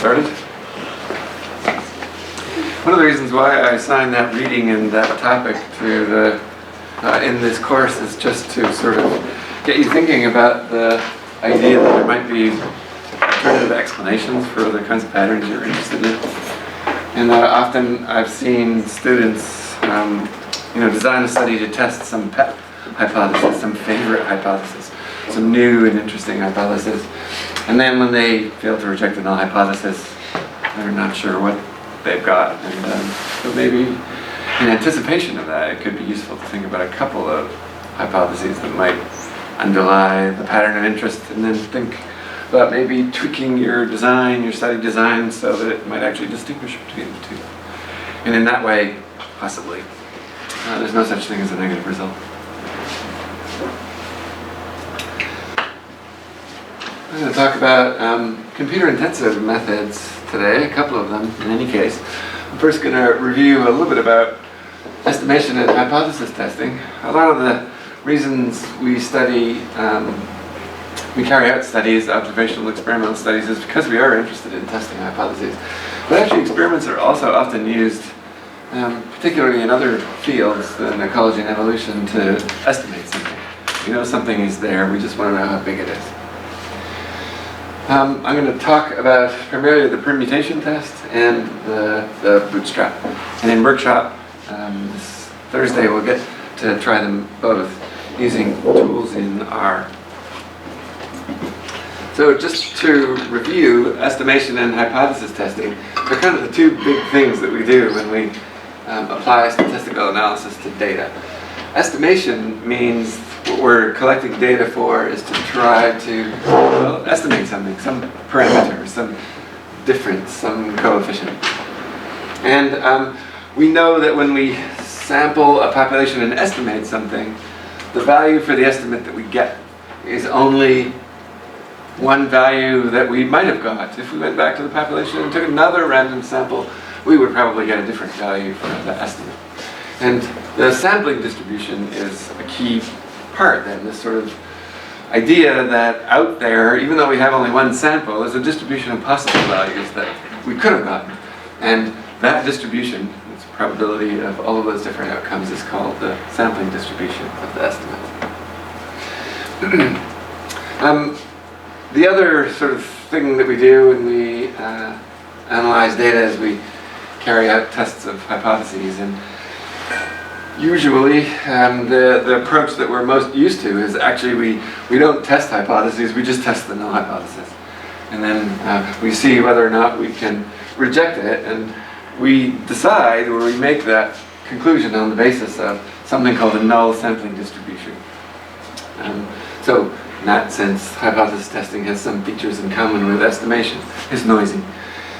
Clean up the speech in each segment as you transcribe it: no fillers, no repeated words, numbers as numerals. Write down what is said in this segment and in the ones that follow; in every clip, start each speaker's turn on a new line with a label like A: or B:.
A: started. One of the reasons why I assigned that reading and that topic to the in this course is just to sort of get you thinking about the idea that there might be alternative explanations for the kinds of patterns you're interested in. And often I've seen students design a study to test some pet hypothesis, some favorite hypothesis, some new and interesting hypothesis. And then when they fail to reject the null hypothesis, they're not sure what they've got. And so maybe in anticipation of that, it could be useful to think about a couple of hypotheses that might underlie the pattern of interest, and then think about maybe tweaking your design, your study design, so that it might actually distinguish between the two. And in that way, possibly, there's no such thing as a negative result. I'm going to talk about computer-intensive methods today, a couple of them in any case. I'm first going to review a little bit about estimation and hypothesis testing. A lot of the reasons we study, we carry out studies, observational experimental studies, is because we are interested in testing hypotheses. But actually experiments are also often used, particularly in other fields than ecology and evolution, to estimate something. We know something is there, we just want to know how big it is. I'm going to talk about primarily the permutation test and the Bootstrap. And in workshop this Thursday we'll get to try them both using tools in R. So just to review, estimation and hypothesis testing are kind of the two big things that we do when we apply statistical analysis to data. Estimation means what we're collecting data for is to try to estimate something, some parameter, some difference, some coefficient. And we know that when we sample a population and estimate something, the value for the estimate that we get is only one value that we might have got. If we went back to the population and took another random sample, we would probably get a different value for the estimate. And the sampling distribution is a key part then, this sort of idea that out there, even though we have only one sample, there's a distribution of possible values that we could have gotten. And that distribution, its probability of all of those different outcomes, is called the sampling distribution of the estimate. The other sort of thing that we do when we analyze data is we carry out tests of hypotheses. And usually, the approach that we're most used to is actually we don't test hypotheses, we just test the null hypothesis. And then we see whether or not we can reject it, and we decide, or we make that conclusion on the basis of something called a null sampling distribution. So in that sense, hypothesis testing has some features in common with estimation. It's noisy.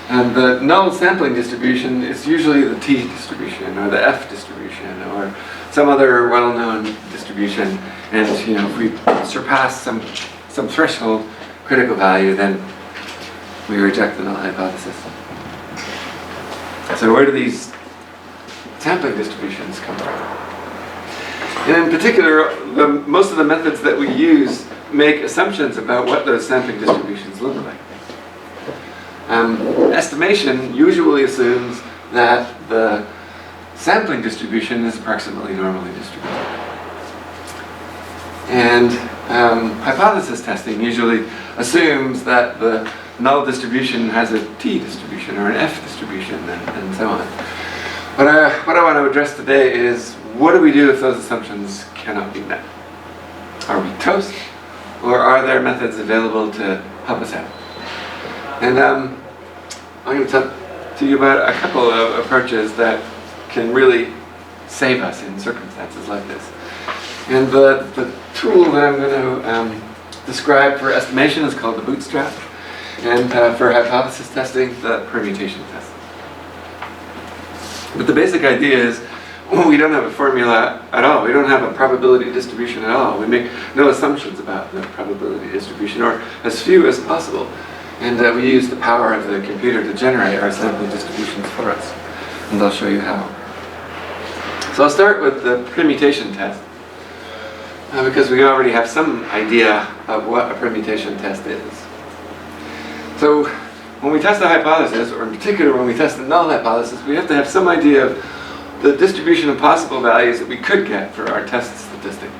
A: And the null sampling distribution is usually the T distribution, or the F distribution, or some other well-known distribution. And if we surpass some threshold critical value, then we reject the null hypothesis. So where do these sampling distributions come from? And in particular, most of the methods that we use make assumptions about what those sampling distributions look like. Estimation usually assumes that the sampling distribution is approximately normally distributed. And hypothesis testing usually assumes that the null distribution has a T distribution or an F distribution and so on. But what I want to address today is, what do we do if those assumptions cannot be met? Are we toast? Or are there methods available to help us out? And I'm going to talk to you about a couple of approaches that can really save us in circumstances like this. And the tool that I'm going to describe for estimation is called the Bootstrap, and for hypothesis testing, the permutation test. But the basic idea is, we don't have a formula at all. We don't have a probability distribution at all. We make no assumptions about the probability distribution, or as few as possible. And we use the power of the computer to generate our sampling distributions for us. And I'll show you how. So I'll start with the permutation test, because we already have some idea of what a permutation test is. So when we test a hypothesis, or in particular when we test a null hypothesis, we have to have some idea of the distribution of possible values that we could get for our test statistic.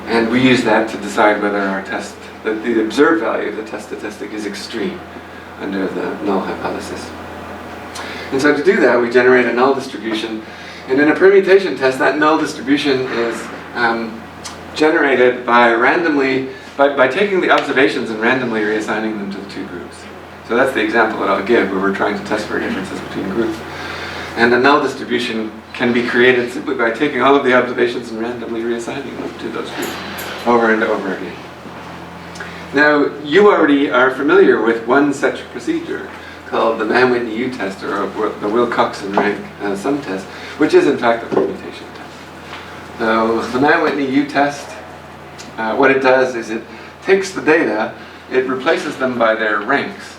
A: And we use that to decide whether our test, the observed value of the test statistic is extreme under the null hypothesis. And so to do that, we generate a null distribution. And in a permutation test, that null distribution is generated by by taking the observations and randomly reassigning them to the two groups. So that's the example that I'll give, where we're trying to test for differences between groups. And the null distribution can be created simply by taking all of the observations and randomly reassigning them to those groups over and over again. Now, you already are familiar with one such procedure called the Mann-Whitney U-test, or the Wilcoxon rank sum test, which is in fact a permutation test. So the Mann-Whitney U-test, what it does is it takes the data, it replaces them by their ranks,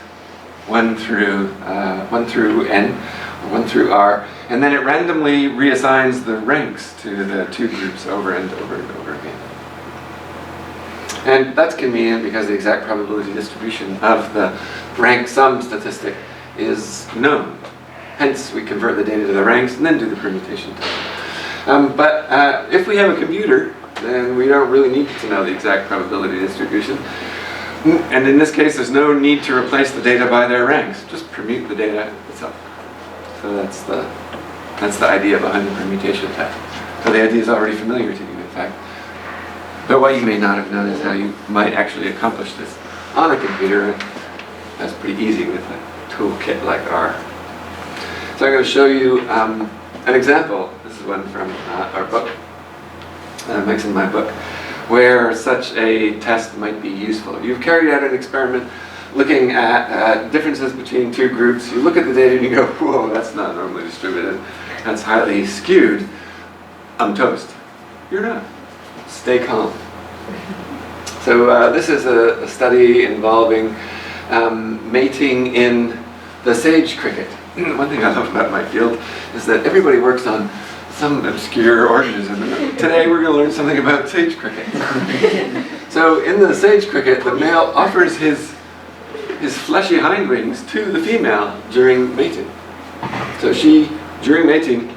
A: 1 through n, or 1 through r, and then it randomly reassigns the ranks to the two groups over and over and over again. And that's convenient because the exact probability distribution of the rank sum statistic is known. Hence, we convert the data to the ranks and then do the permutation test. But if we have a computer, then we don't really need to know the exact probability distribution. And in this case, there's no need to replace the data by their ranks. Just permute the data itself. So that's the idea behind the permutation test. So the idea is already familiar to you, in fact. But what you may not have known is how you might actually accomplish this on a computer. That's pretty easy with a toolkit like R. So I'm going to show you an example. This is one from our book, Mike's in my book, where such a test might be useful. You've carried out an experiment looking at differences between two groups. You look at the data and you go, whoa, that's not normally distributed. That's highly skewed. I'm toast. You're not. Stay calm. So this is a study involving mating in the sage cricket. One thing I love about my field is that everybody works on some obscure organism. Today we're going to learn something about sage cricket. So in the sage cricket, the male offers his fleshy hindwings to the female during mating. So she, during mating,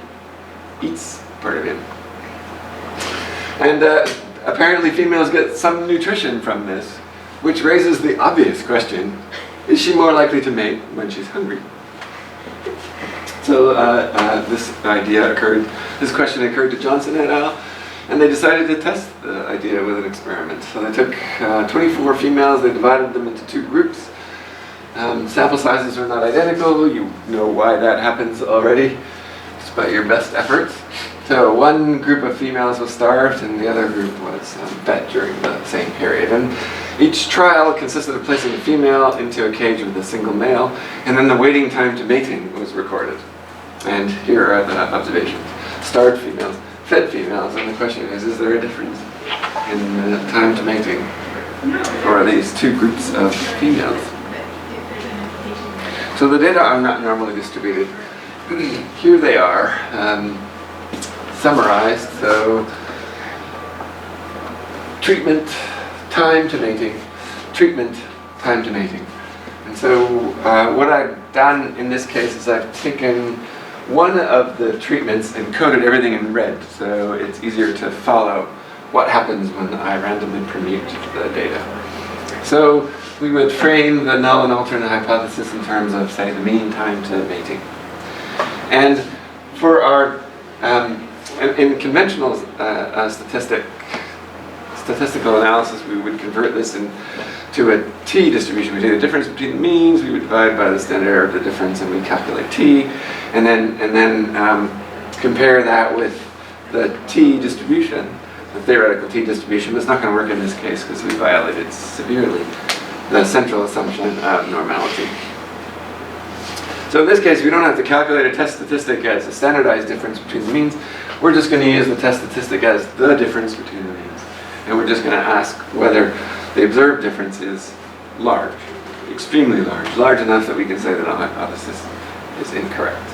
A: eats part of him. And apparently females get some nutrition from this, which raises the obvious question, is she more likely to mate when she's hungry? So this question occurred to Johnson et al., and they decided to test the idea with an experiment. So they took 24 females, they divided them into two groups. Sample sizes are not identical. You know why that happens already, despite your best efforts. So one group of females was starved and the other group was fed during the same period. And each trial consisted of placing a female into a cage with a single male, and then the waiting time to mating was recorded. And here are the observations. Starved females, fed females, and the question is there a difference in the time to mating for these two groups of females? So the data are not normally distributed. Here they are. Summarized. So treatment, time to mating, treatment, time to mating. And so what I've done in this case is I've taken one of the treatments and coded everything in red, so it's easier to follow what happens when I randomly permute the data. So we would frame the null and alternate hypothesis in terms of, say, the mean time to mating. And for our in conventional statistical analysis, we would convert this into a t distribution. We take the difference between the means, we would divide by the standard error of the difference, and we calculate t, and then compare that with the t distribution, the theoretical t distribution. But it's not going to work in this case because we violated severely the central assumption of normality. So in this case, we don't have to calculate a test statistic as a standardized difference between the means. We're just going to use the test statistic as the difference between the means. And we're just going to ask whether the observed difference is large, extremely large enough that we can say that our hypothesis is incorrect.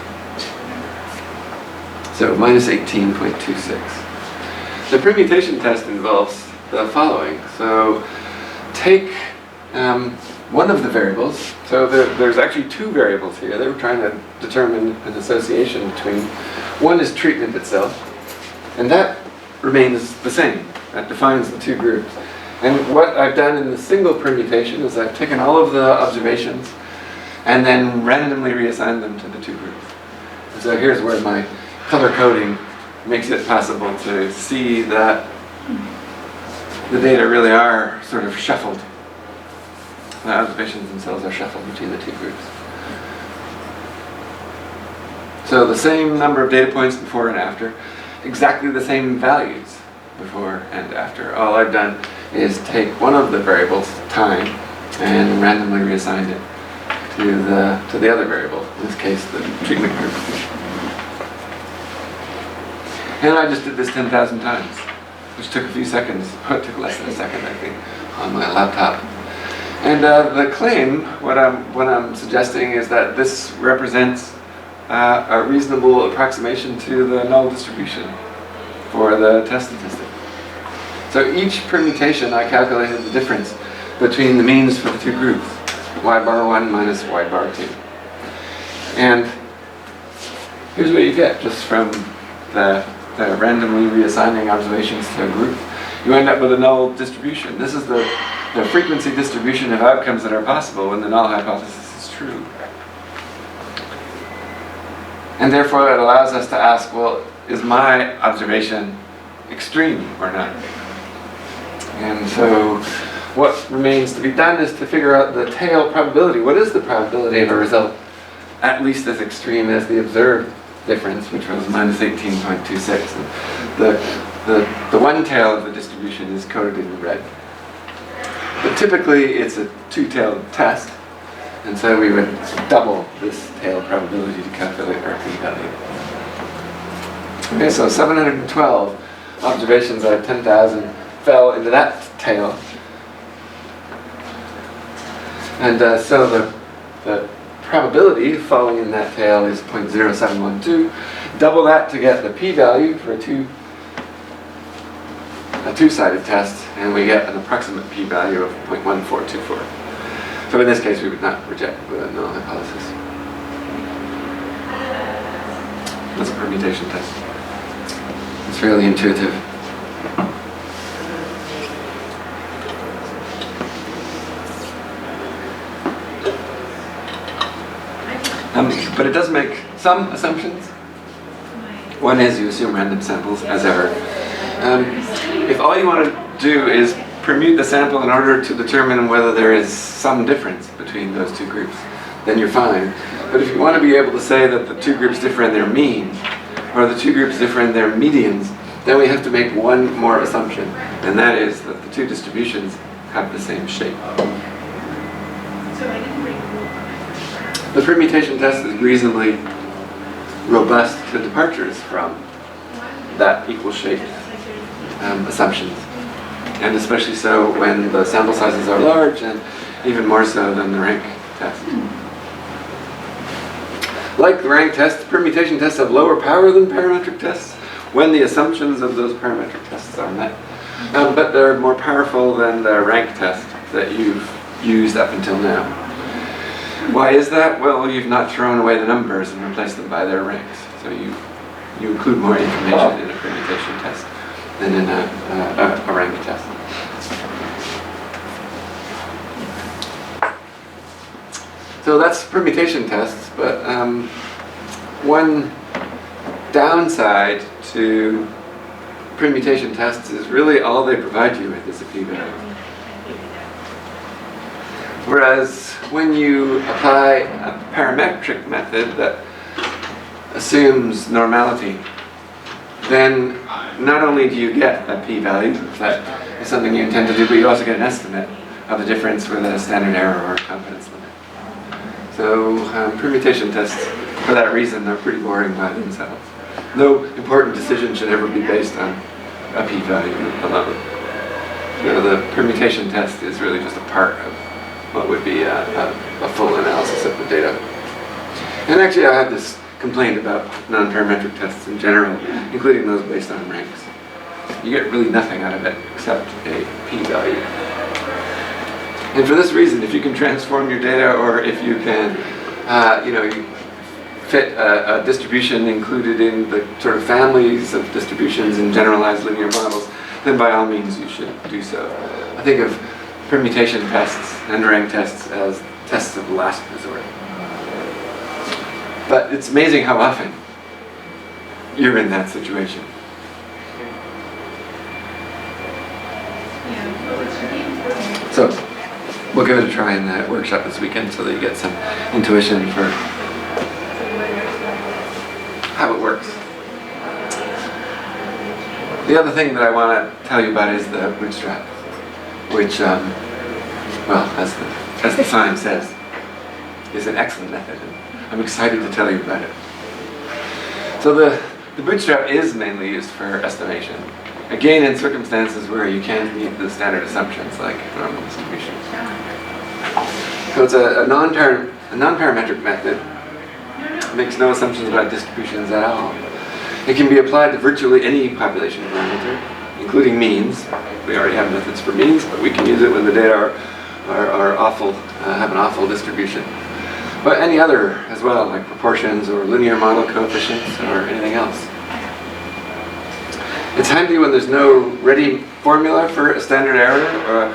A: So minus 18.26. The permutation test involves the following. So take one of the variables, so there's actually two variables here. They were trying to determine an association between. One is treatment itself, and that remains the same. That defines the two groups. And what I've done in the single permutation is I've taken all of the observations and then randomly reassigned them to the two groups. And so here's where my color coding makes it possible to see that the data really are sort of shuffled. The observations themselves are shuffled between the two groups. So the same number of data points before and after, exactly the same values before and after. All I've done is take one of the variables, time, and randomly reassigned it to the other variable, in this case the treatment group. And I just did this 10,000 times, which took a few seconds. It took less than a second, I think, on my laptop. And the claim, what I'm suggesting is that this represents a reasonable approximation to the null distribution for the test statistic. So each permutation, I calculated the difference between the means for the two groups, y bar 1 minus y bar 2. And here's what you get just from the randomly reassigning observations to a group. You end up with a null distribution. This is the frequency distribution of outcomes that are possible when the null hypothesis is true. And therefore it allows us to ask, well, is my observation extreme or not? And so what remains to be done is to figure out the tail probability. What is the probability of a result at least as extreme as the observed difference, which was minus 18.26. The one tail of the distribution is coded in red. But typically it's a two-tailed test, and so we would double this tail probability to calculate our p-value. Okay, so 712 observations out of 10,000 fell into that tail. And so the probability of falling in that tail is 0.0712. Double that to get the p-value for a two-sided test, and we get an approximate p-value of 0.1424. So in this case, we would not reject the null hypothesis. That's a permutation test. It's fairly intuitive. But it does make some assumptions. One is you assume random samples, as ever. If all you want to do is permute the sample in order to determine whether there is some difference between those two groups, then you're fine. But if you want to be able to say that the two groups differ in their mean, or the two groups differ in their medians, then we have to make one more assumption, and that is that the two distributions have the same shape. The permutation test is reasonably robust to departures from that equal shape assumptions, and especially so when the sample sizes are large, and even more so than the rank test. Like the rank test, permutation tests have lower power than parametric tests when the assumptions of those parametric tests are met, but they're more powerful than the rank test that you've used up until now. Why is that? Well, you've not thrown away the numbers and replaced them by their ranks. So you include more information in a permutation test than in a rank test. So that's permutation tests, but one downside to permutation tests is really all they provide you with is a p-value. Whereas when you apply a parametric method that assumes normality, then not only do you get a p-value, if that is something you intend to do, but you also get an estimate of the difference with a standard error or confidence limit. So permutation tests, for that reason, are pretty boring by themselves. No important decision should ever be based on a p-value alone. So the permutation test is really just a part of what would be a full analysis of the data. And actually I have this complaint about non-parametric tests in general, including those based on ranks. You get really nothing out of it except a p-value. And for this reason, if you can transform your data, or if you can, you fit a distribution included in the sort of families of distributions in generalized linear models, then by all means you should do so. I think of permutation tests and rank tests as tests of last resort. But it's amazing how often you're in that situation. So, we'll give it a try in the workshop this weekend so that you get some intuition for how it works. The other thing that I want to tell you about is the Bootstrap, which, well, as the sign says, is an excellent method. And I'm excited to tell you about it. So the Bootstrap is mainly used for estimation. Again, in circumstances where you can't meet the standard assumptions, like normal distribution. So it's a non-parametric method. It makes no assumptions about distributions at all. It can be applied to virtually any population parameter, including means. We already have methods for means, but we can use it when the data are awful, have an awful distribution. But any other as well, like proportions or linear model coefficients or anything else. It's handy when there's no ready formula for a standard error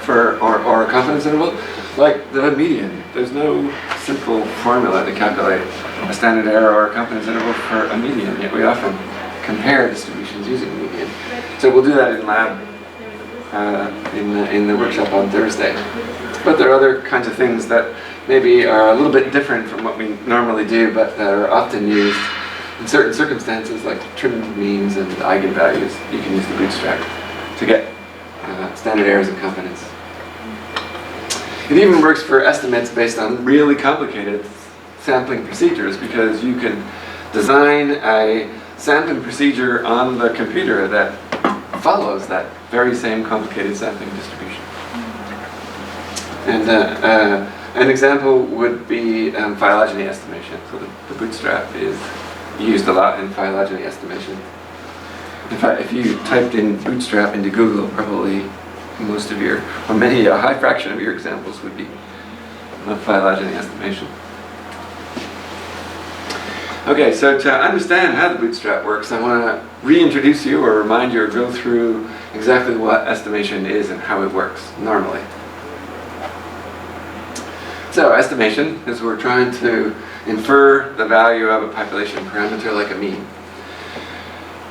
A: or a confidence interval, like the median. There's no simple formula to calculate a standard error or a confidence interval for a median, yet we often compare distributions using the median. So we'll do that in lab in the workshop on Thursday. But there are other kinds of things that maybe are a little bit different from what we normally do, but that are often used in certain circumstances, like trimmed means and eigenvalues. You can use the Bootstrap to get standard errors and confidence. It even works for estimates based on really complicated sampling procedures, because you can design a sampling procedure on the computer that follows that very same complicated sampling distribution. And an example would be phylogeny estimation. So the Bootstrap is used a lot in phylogeny estimation. In fact, if you typed in Bootstrap into Google, probably most of your, or many, a high fraction of your examples would be of phylogeny estimation. Okay, so to understand how the Bootstrap works, I want to reintroduce you or remind you or go through exactly what estimation is and how it works normally. So estimation is we're trying to infer the value of a population parameter like a mean.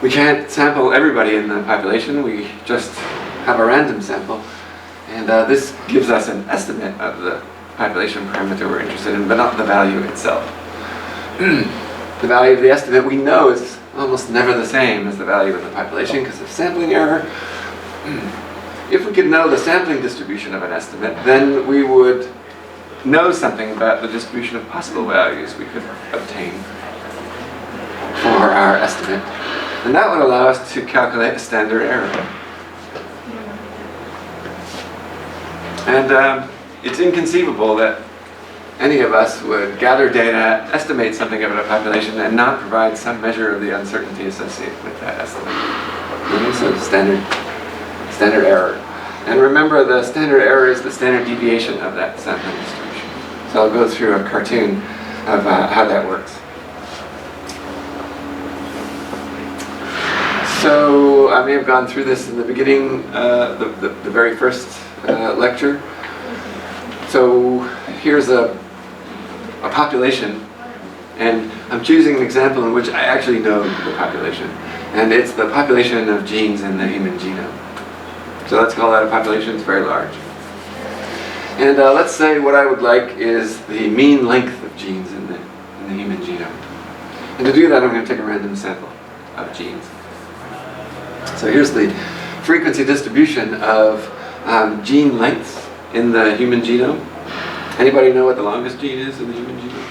A: We can't sample everybody in the population, we just have a random sample. And this gives us an estimate of the population parameter we're interested in, but not the value itself. The value of the estimate we know is almost never the same as the value of the population because of sampling error. If we could know the sampling distribution of an estimate, then we would know something about the distribution of possible values we could obtain for our estimate. And that would allow us to calculate a standard error. And it's inconceivable that any of us would gather data, estimate something about a population, and not provide some measure of the uncertainty associated with that estimate. So standard error. And remember, the standard error is the standard deviation of that sampling distribution. So I'll go through a cartoon of how that works. So I may have gone through this in the beginning, the very first lecture. So here's a population, and I'm choosing an example in which I actually know the population, and it's the population of genes in the human genome. So let's call that a population. It's very large. And let's say what I would like is the mean length of genes in the human genome. And to do that, I'm going to take a random sample of genes. So here's the frequency distribution of gene lengths in the human genome. Anybody know what the longest gene is in the human genome?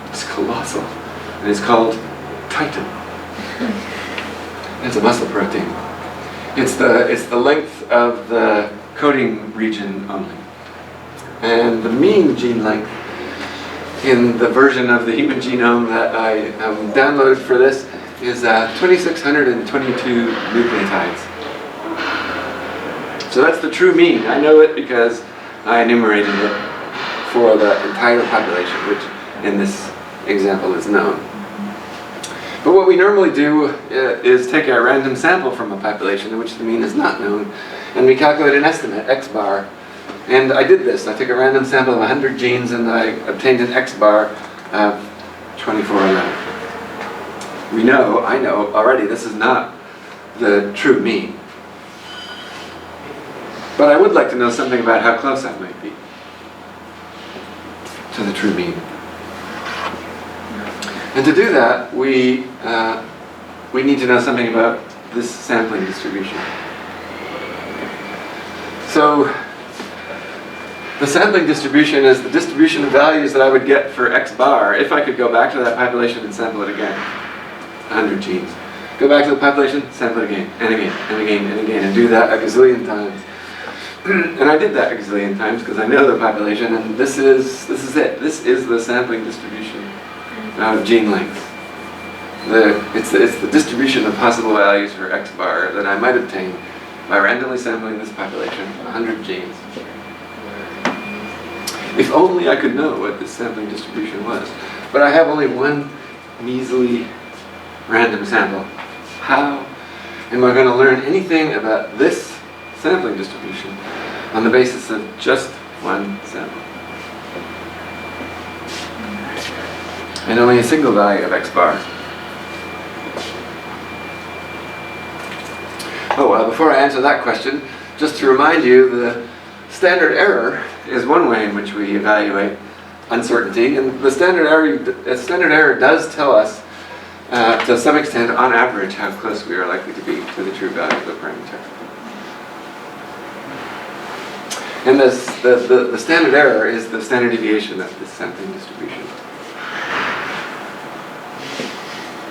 A: It's colossal. And it's called titin. It's a muscle protein. It's the length of the coding region only. And the mean gene length in the version of the human genome that I downloaded for this is 2,622 nucleotides. So that's the true mean. I know it because I enumerated it for the entire population, which in this example is known. But what we normally do is take a random sample from a population in which the mean is not known, and we calculate an estimate, x bar. And I did this. I took a random sample of 100 genes and I obtained an x bar of 2411. I know already this is not the true mean. But I would like to know something about how close I might be to the true mean. And to do that, we need to know something about this sampling distribution. So the sampling distribution is the distribution of values that I would get for x bar if I could go back to that population and sample it again. 100 genes. Go back to the population, sample it again, and again, and again, and again, and do that a gazillion times. And I did that a gazillion times because I know the population, and this is it. This is the sampling distribution of gene length. It's the distribution of possible values for x bar that I might obtain by randomly sampling this population, 100 genes. If only I could know what this sampling distribution was. But I have only one measly random sample. How am I going to learn anything about this sampling distribution on the basis of just one sample? And only a single value of x bar. Oh, well, before I answer that question, just to remind you, the standard error is one way in which we evaluate uncertainty, and the standard error does tell us, to some extent, on average, how close we are likely to be to the true value of the parameter. And the standard error is the standard deviation of this sampling distribution.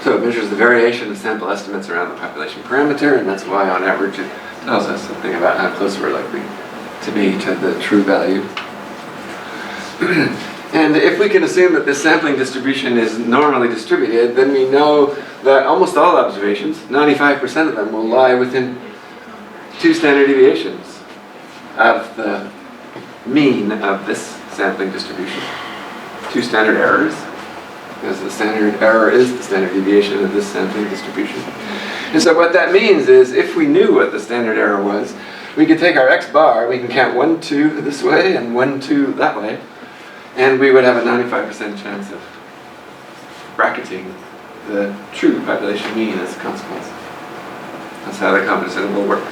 A: So it measures the variation of sample estimates around the population parameter, and that's why, on average, it tells us something about how close we're likely to be to the true value. And if we can assume that this sampling distribution is normally distributed, then we know that almost all observations, 95% of them, will lie within 2 standard deviations of the mean of this sampling distribution. 2 standard errors, because the standard error is the standard deviation of this sampling distribution. And so what that means is, if we knew what the standard error was, we could take our x bar, we can count 1, 2 this way and 1, 2 that way, and we would have a 95% chance of bracketing the true population mean as a consequence. That's how the confidence interval works.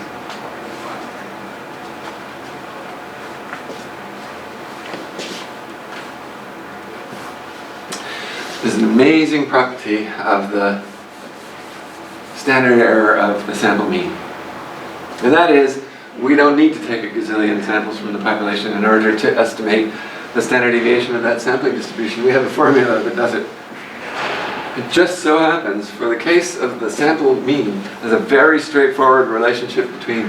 A: There's an amazing property of the standard error of the sample mean. And that is, we don't need to take a gazillion samples from the population in order to estimate the standard deviation of that sampling distribution. We have a formula that does it. It just so happens, for the case of the sample mean, there's a very straightforward relationship between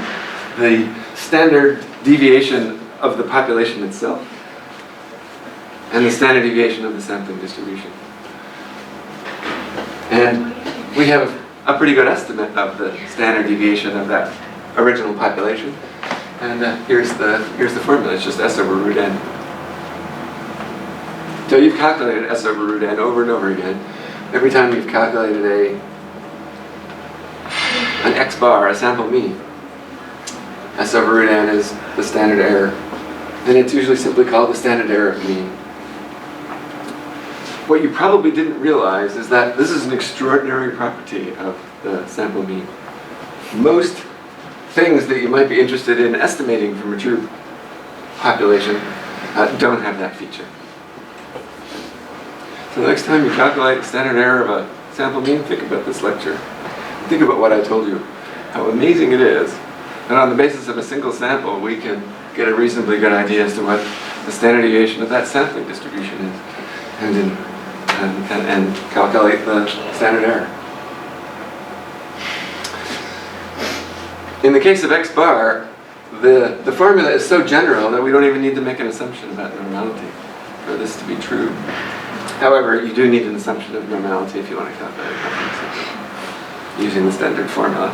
A: the standard deviation of the population itself and the standard deviation of the sampling distribution. And we have a pretty good estimate of the standard deviation of that original population. And here's the formula. It's just S over root n. So you've calculated S over root n over and over again. Every time you've calculated an x bar, a sample mean, S over root n is the standard error. And it's usually simply called the standard error of mean. What you probably didn't realize is that this is an extraordinary property of the sample mean. Most things that you might be interested in estimating from a true population don't have that feature. So the next time you calculate the standard error of a sample mean, think about this lecture. Think about what I told you, how amazing it is that on the basis of a single sample we can get a reasonably good idea as to what the standard deviation of that sampling distribution is, and calculate the standard error. In the case of x bar, the formula is so general that we don't even need to make an assumption about normality for this to be true. However, you do need an assumption of normality if you want to calculate confidence interval using the standard formula.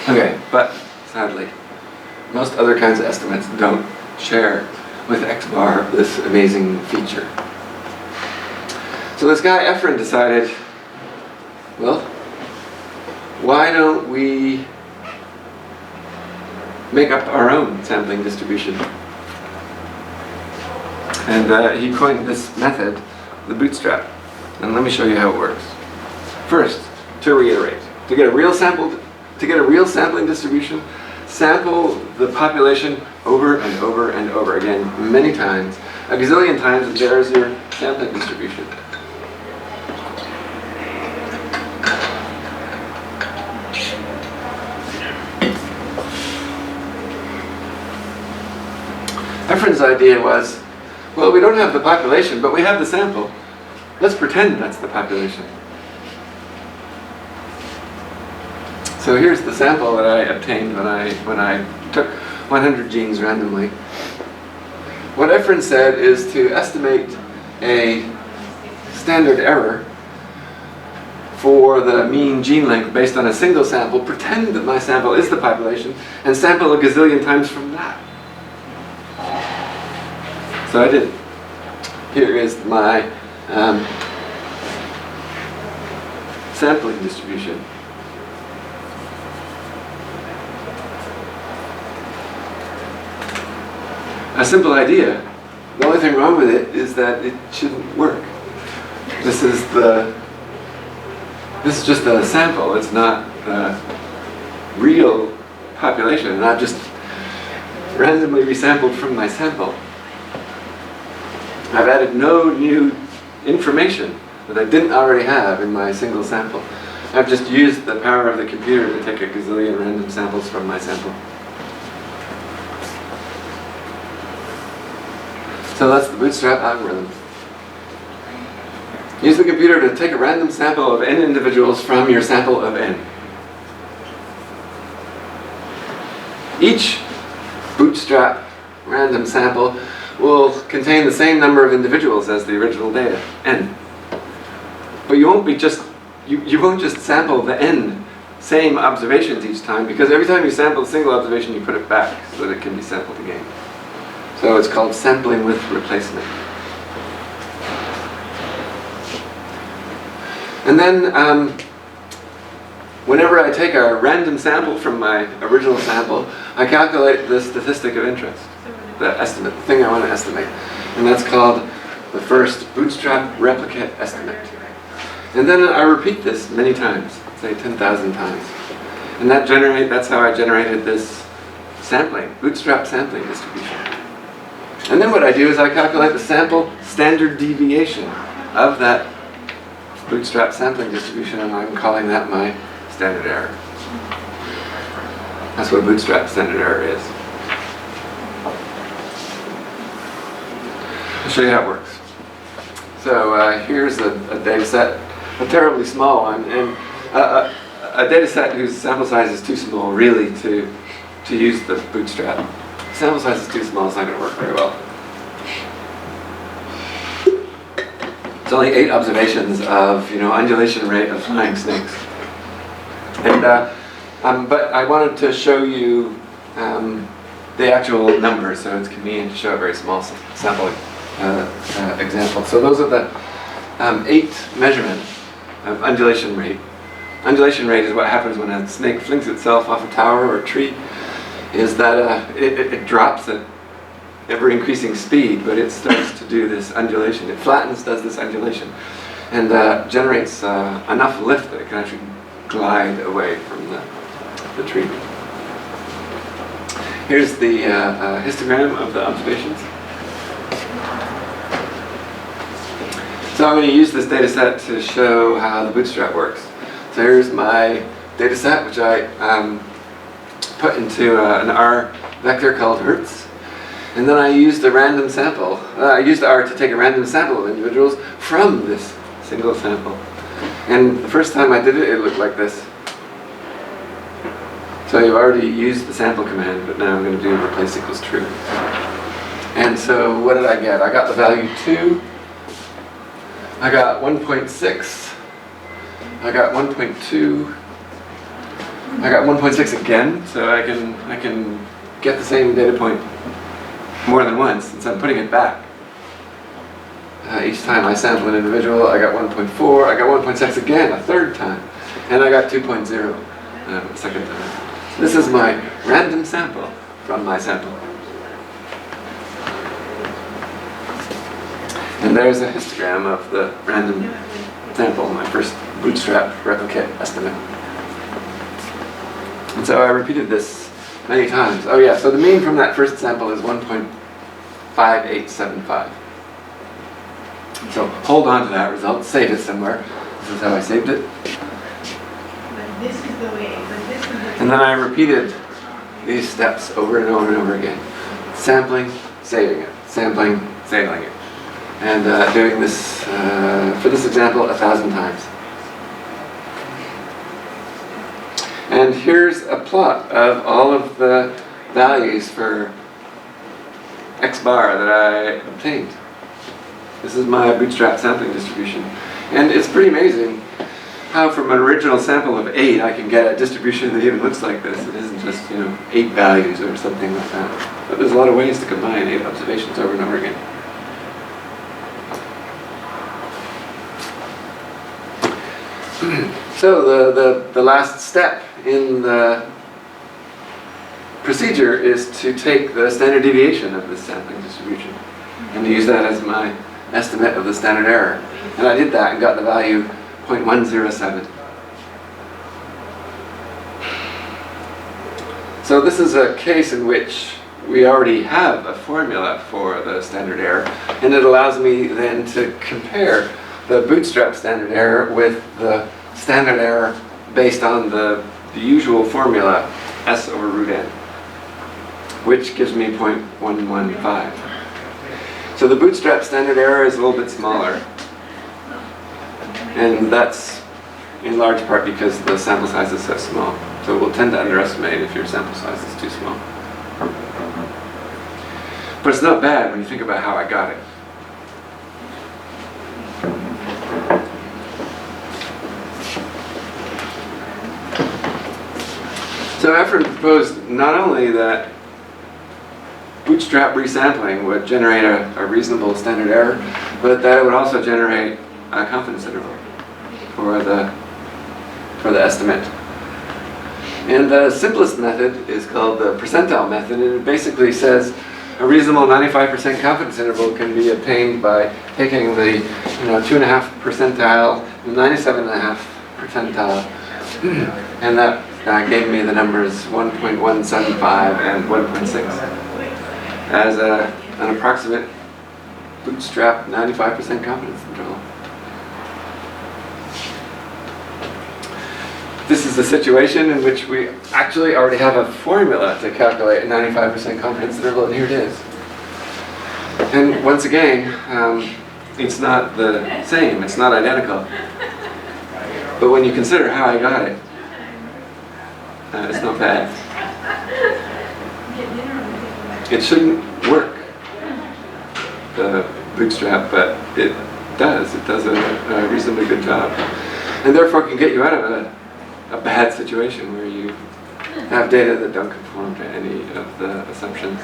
A: Okay, but sadly, most other kinds of estimates don't share with X-bar this amazing feature. So this guy Efren decided, well, why don't we make up our own sampling distribution? And he coined this method, the Bootstrap. And let me show you how it works. First, to reiterate, to get a real sampling distribution, sample the population over and over and over again, many times, a gazillion times, and there's your sampling distribution. Efren's idea was, well, we don't have the population, but we have the sample. Let's pretend that's the population. So here's the sample that I obtained when I took 100 genes randomly. What Efren said is to estimate a standard error for the mean gene length based on a single sample, pretend that my sample is the population, and sample a gazillion times from that. So I did. Here is my sampling distribution. A simple idea. The only thing wrong with it is that it shouldn't work. This is just a sample. It's not the real population, and I've just randomly resampled from my sample. I've added no new information that I didn't already have in my single sample. I've just used the power of the computer to take a gazillion random samples from my sample. So that's the Bootstrap algorithm. Use the computer to take a random sample of n individuals from your sample of n. Each Bootstrap random sample will contain the same number of individuals as the original data, n. But you won't just sample the n same observations each time, because every time you sample a single observation, you put it back so that it can be sampled again. So it's called sampling with replacement. And then whenever I take a random sample from my original sample, I calculate the statistic of interest, the estimate, the thing I want to estimate. And that's called the first Bootstrap replicate estimate. And then I repeat this many times, say 10,000 times. And that's how I generated this sampling, Bootstrap sampling distribution. And then what I do is I calculate the sample standard deviation of that Bootstrap sampling distribution, and I'm calling that my standard error. That's what Bootstrap standard error is. I'll show you how it works. So here's a data set, a terribly small one, and a data set whose sample size is too small really to use the Bootstrap. Sample size is too small, it's not going to work very well. It's only 8 observations of, undulation rate of flying snakes. And but I wanted to show you the actual numbers, so it's convenient to show a very small sample example. So those are the 8 measurements of undulation rate. Undulation rate is what happens when a snake flings itself off a tower or a tree. Is that it drops at ever increasing speed, but it starts to do this undulation. It flattens, does this undulation, and generates enough lift that it can actually glide away from the tree. Here's the histogram of the observations. So I'm going to use this data set to show how the Bootstrap works. So here's my data set, which I put into an R vector called Hertz. And then I used a random sample. I used R to take a random sample of individuals from this single sample. And the first time I did it, it looked like this. So you've already used the sample command, but now I'm going to do replace equals true. And so what did I get? I got the value 2. I got 1.6. I got 1.2. I got 1.6 again, so I can get the same data point more than once since I'm putting it back. Each time I sample an individual, I got 1.4, I got 1.6 again a third time, and I got 2.0 a second time. This is my random sample from my sample. And there's a histogram of the random sample, my first Bootstrap replicate estimate. And so I repeated this many times. Oh yeah, so the mean from that first sample is 1.5875. So hold on to that result, save it somewhere. This is how I saved it. And then I repeated these steps over and over and over again. Sampling, saving it, sampling, saving it. And doing this, for this example, 1,000 times. And here's a plot of all of the values for X bar that I obtained. This is my Bootstrap sampling distribution. And it's pretty amazing how from an original sample of 8 I can get a distribution that even looks like this. It isn't just, 8 values or something like that. But there's a lot of ways to combine 8 observations over and over again. So the last step in the procedure is to take the standard deviation of this sampling distribution and to use that as my estimate of the standard error. And I did that and got the value 0.107. So this is a case in which we already have a formula for the standard error, and it allows me then to compare the Bootstrap standard error with the standard error based on the usual formula S over root n, which gives me 0.115. So the Bootstrap standard error is a little bit smaller, and that's in large part because the sample size is so small. So we'll tend to underestimate if your sample size is too small. But it's not bad when you think about how I got it. So Efren proposed not only that Bootstrap resampling would generate a reasonable standard error, but that it would also generate a confidence interval for the estimate. And the simplest method is called the percentile method, and it basically says a reasonable 95% confidence interval can be obtained by taking the 2.5 percentile and 97.5 percentile, and that gave me the numbers 1.175 and 1.6 as an approximate Bootstrap 95% confidence interval. This is a situation in which we actually already have a formula to calculate a 95% confidence interval, and here it is. And once again, it's not the same, it's not identical. But when you consider how I got it, it's not bad. It shouldn't work, the Bootstrap, but it does. It does a reasonably good job. And therefore can get you out of a bad situation where you have data that don't conform to any of the assumptions,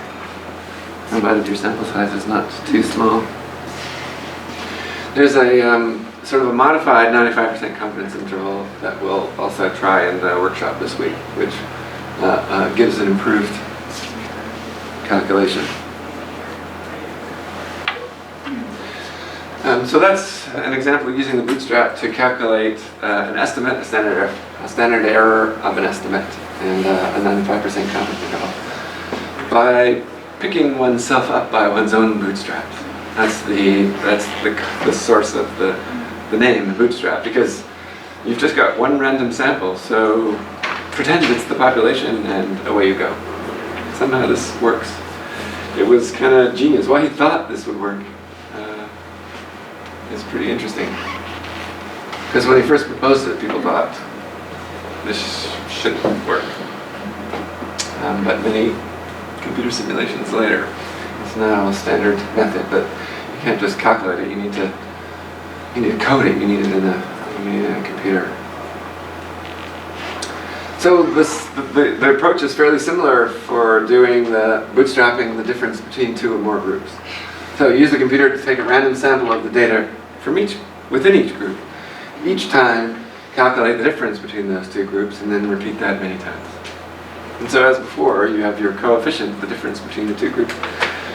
A: provided your sample size is not too small. There's a sort of a modified 95% confidence interval that we'll also try in the workshop this week, which gives an improved calculation. So that's an example of using the Bootstrap to calculate an estimate, a standard error of an estimate, and a 95% confidence interval by picking oneself up by one's own bootstraps. That's the source of the name Bootstrap, because you've just got one random sample, so pretend it's the population and away you go. Somehow this works. It was kind of genius. Why he thought this would work is pretty interesting. Because when he first proposed it, people thought this shouldn't work. But many computer simulations later, it's now a standard method, but you can't just calculate it. You need to code it. You need it in a computer. So the approach is fairly similar for doing the bootstrapping the difference between two or more groups. So use the computer to take a random sample of the data from within each group. Each time, calculate the difference between those two groups and then repeat that many times. And so as before, you have your coefficient, the difference between the two groups.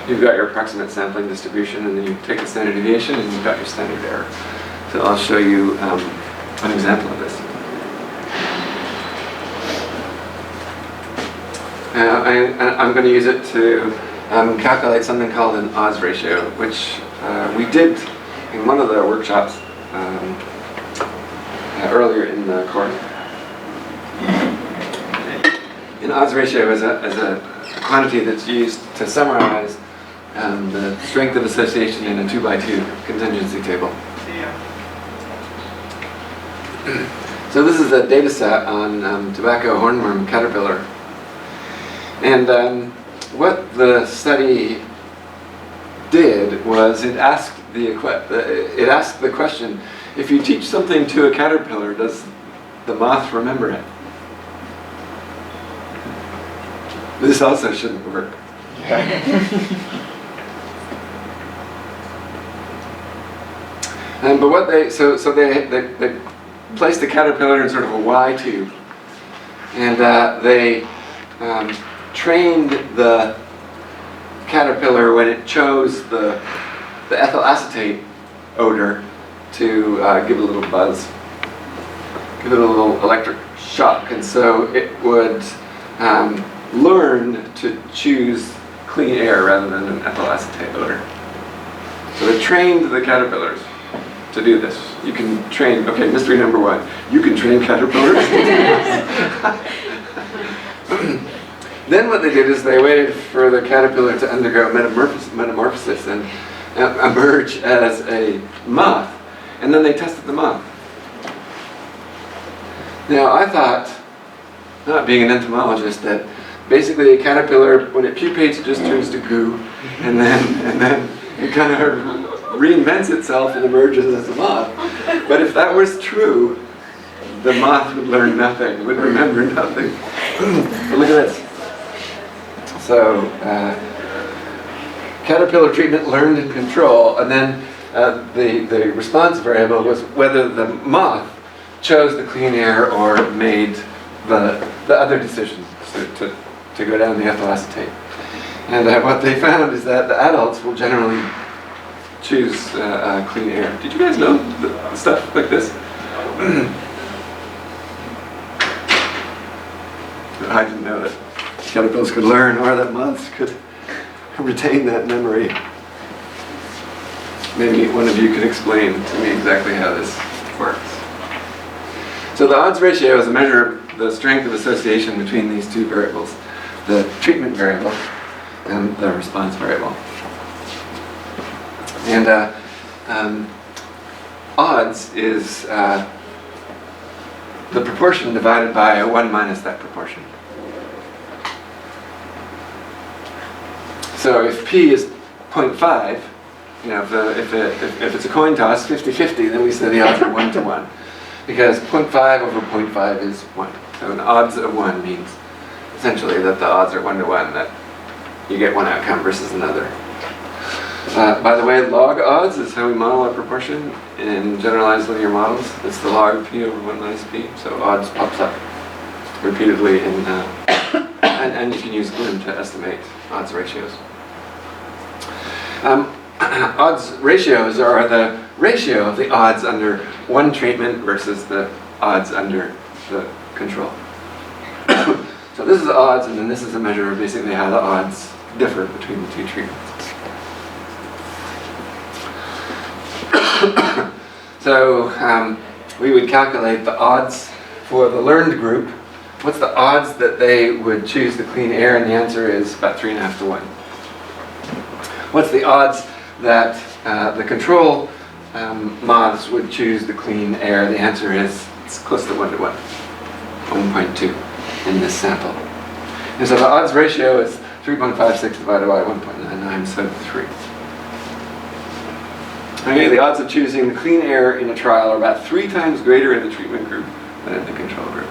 A: You've got your approximate sampling distribution, and then you take the standard deviation and you've got your standard error. So I'll show you an example of this. I'm going to use it to calculate something called an odds ratio, which we did in one of the workshops earlier in the course. An odds ratio is a quantity that's used to summarize the strength of association in a 2x2 contingency table. So this is a data set on tobacco hornworm caterpillar. And what the study did was it asked the question, if you teach something to a caterpillar, does the moth remember it? This also shouldn't work. But what they placed the caterpillar in sort of a Y tube, and they trained the caterpillar when it chose the ethyl acetate odor to give it a little buzz, give it a little electric shock, and so it would learn to choose clean air rather than an ethyl acetate odor. So they trained the caterpillars to do this. You can train, okay, mystery number one, you can train caterpillars. Then what they did is they waited for the caterpillar to undergo metamorphosis and emerge as a moth, and then they tested the moth. Now I thought, not being an entomologist, that basically a caterpillar, when it pupates, it just turns to goo, and then it kind of reinvents itself and emerges as a moth. But if that was true, the moth would learn nothing, would remember nothing. But look at this. So, caterpillar treatment learned in control, and then the response variable was whether the moth chose the clean air or made the other decision to go down the ethyl acetate. And what they found is that the adults will generally choose clean air. Did you guys know stuff like this? I didn't know that caterpillars could learn, or that moths could retain that memory. Maybe one of you could explain to me exactly how this works. So the odds ratio is a measure of the strength of association between these two variables, the treatment variable and the response variable. And odds is the proportion divided by 1 minus that proportion. So if P is 0.5, you know, if it's a coin toss, 50-50, then we say the odds are 1 to 1. Because 0.5 over 0.5 is 1. So an odds of 1 means essentially that the odds are 1 to 1, that you get one outcome versus another. By the way, log odds is how we model a proportion in generalized linear models. It's the log of P over 1 minus P. So odds pops up repeatedly in, and you can use GLIM to estimate odds ratios. Odds ratios are the ratio of the odds under one treatment versus the odds under the control. So this is the odds, and then this is a measure of basically how the odds differ between the two treatments. So we would calculate the odds for the learned group. What's the odds that they would choose the clean air? And the answer is about 3.5 to 1. What's the odds that the control moths would choose the clean air? The answer is it's close to 1 to 1, 1.2 in this sample. And so the odds ratio is 3.56 divided by 1.99, so 3. Okay, the odds of choosing the clean air in a trial are about 3 times greater in the treatment group than in the control group.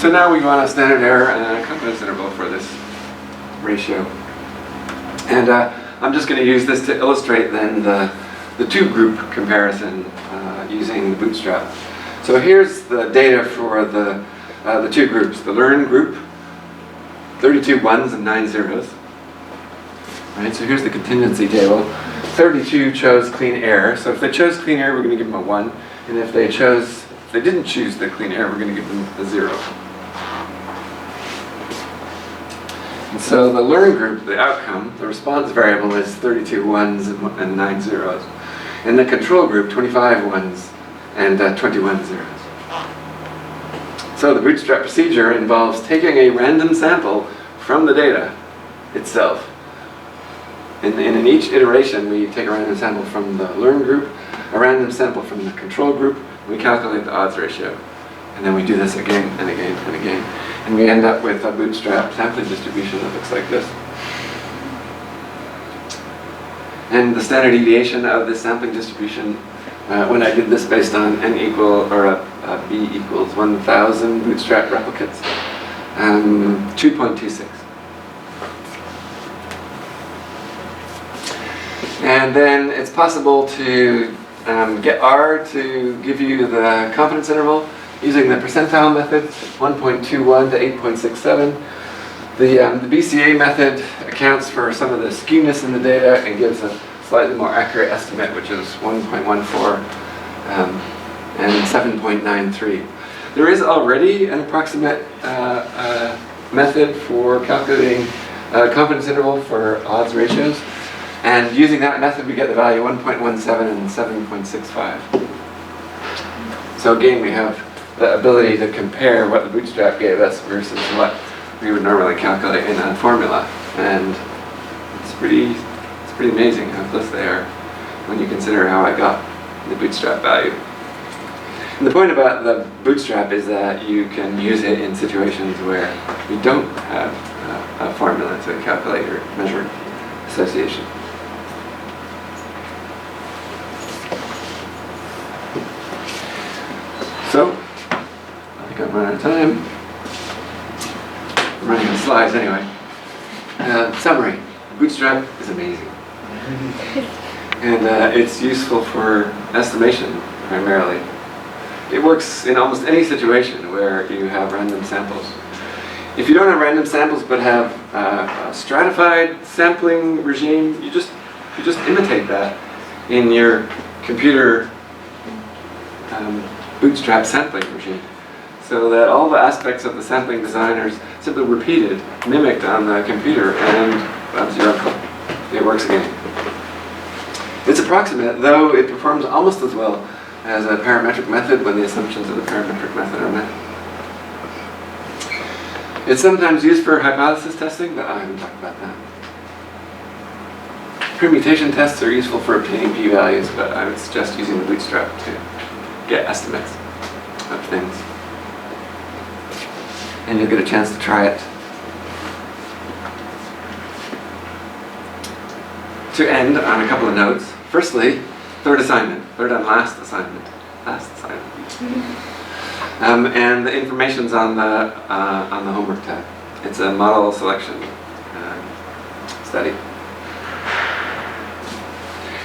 A: So now we want a standard error and a confidence interval for this ratio. And I'm just going to use this to illustrate then the two-group comparison using the Bootstrap. So here's the data for the two groups. The learn group, 32 ones and 9 zeros. Right, so here's the contingency table. 32 chose clean air. So if they chose clean air, we're going to give them a 1. And if they didn't choose the clean air, we're going to give them a 0. And so the learn group, the outcome, the response variable is 32 ones and 9 zeros. And the control group, 25 ones and 21 zeros. So the Bootstrap procedure involves taking a random sample from the data itself. And in each iteration, we take a random sample from the learn group, a random sample from the control group, and we calculate the odds ratio. And then we do this again and again and again. And we end up with a Bootstrap sampling distribution that looks like this. And the standard deviation of this sampling distribution, when I did this based on n equal, or a b equals 1,000 Bootstrap replicates, 2.26. And then it's possible to get R to give you the confidence interval using the percentile method, 1.21 to 8.67. The BCA method accounts for some of the skewness in the data and gives a slightly more accurate estimate, which is 1.14 and 7.93. There is already an approximate method for calculating confidence interval for odds ratios. And using that method, we get the value 1.17 and 7.65. So again, we have the ability to compare what the Bootstrap gave us versus what we would normally calculate in a formula. And it's pretty amazing how close they are when you consider how I got the Bootstrap value. And the point about the Bootstrap is that you can use it in situations where you don't have a formula to calculate or measure association. So, I think I've run out of time. I'm running out of slides anyway. Summary. Bootstrap is amazing. And it's useful for estimation, primarily. It works in almost any situation where you have random samples. If you don't have random samples but have a stratified sampling regime, you just imitate that in your computer Bootstrap sampling regime, so that all the aspects of the sampling design are simply repeated, mimicked on the computer, and that's your outcome. It works again. It's approximate, though it performs almost as well as a parametric method when the assumptions of the parametric method are met. It's sometimes used for hypothesis testing, but I haven't talked about that. Permutation tests are useful for obtaining p-values, but I would suggest using the Bootstrap to get estimates of things. And you'll get a chance to try it. To end on a couple of notes. Firstly, third and last assignment. And the information's on the homework tab. It's a model selection study.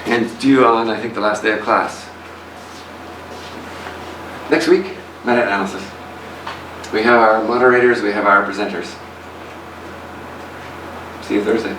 A: And it's due on, I think, the last day of class. Next week, meta-analysis. We have our moderators, we have our presenters. See you Thursday.